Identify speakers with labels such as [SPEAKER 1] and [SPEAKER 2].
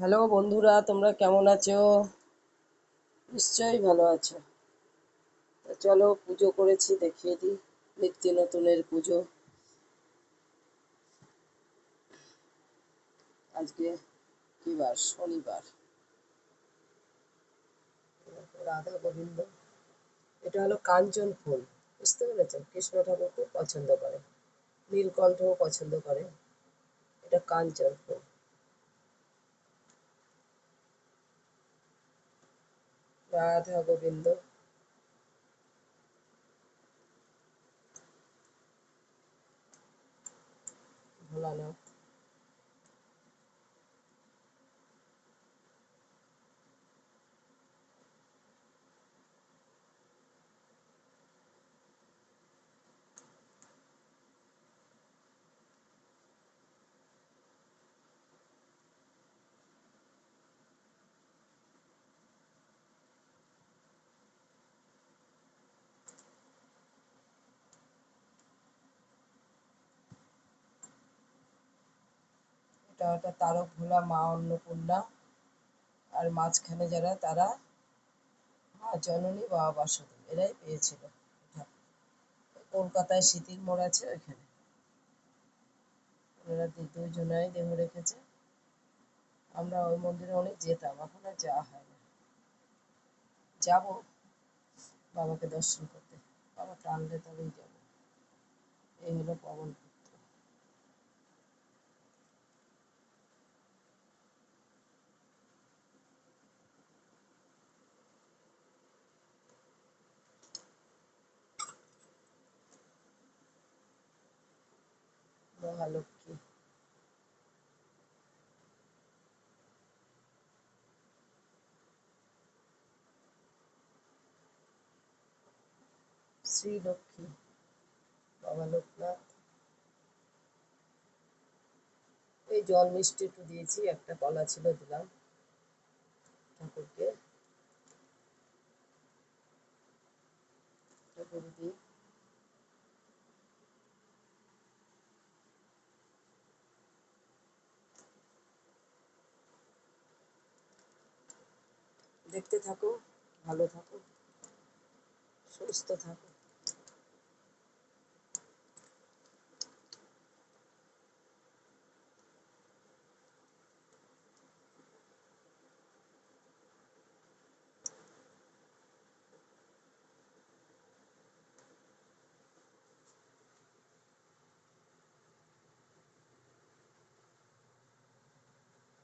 [SPEAKER 1] Hello বন্ধুরা, তোমরা কেমন আছো? নিশ্চয়ই ভালো আছো। তো চলো, পুজো করেছি দেখিয়ে দিই। নিত্য নতুনের পুজো। আজকে কি বার? শনিবার। রাধা গোবিন্দ। এটা হলো কাঞ্চন ফুল। বুঝতে পেরেছো? কৃষ্ণ ঠাকুর খুব পছন্দ করে, নীলকণ্ঠও পছন্দ করে। এটা কাঞ্চন ফুল। রাধা গোবিন্দ। ভোলানাথ। এটা একটা তারক ভোলা, মা অন্নপূর্ণা। আর মাঝখানে যারা, তারা মা জননী, বাবা বাসুদেব, এরাই পেয়েছিল এটা। কলকাতায় স্মৃতির মোড় আছে, ওইখানে ওনারা দুইজনাই দেহ রেখেছে। আমরা ওই মন্দিরে অনেক যেতাম, এখন আর যাওয়া হয় না। যাব বাবাকে দর্শন করতে, বাবা টানলে তবেই যাব। এই হলো পবন পুত্র। মহালক্ষ্মী। শ্রীলক্ষ্মী। বাবা লোকনাথ। এই জল মিষ্টি একটু দিয়েছি, একটা কলা ছিল, দিলাম ঠাকুরকে। ঠাকুর দিই। দেখতে থাকো, ভালো থাকো, সুস্থ থাকো।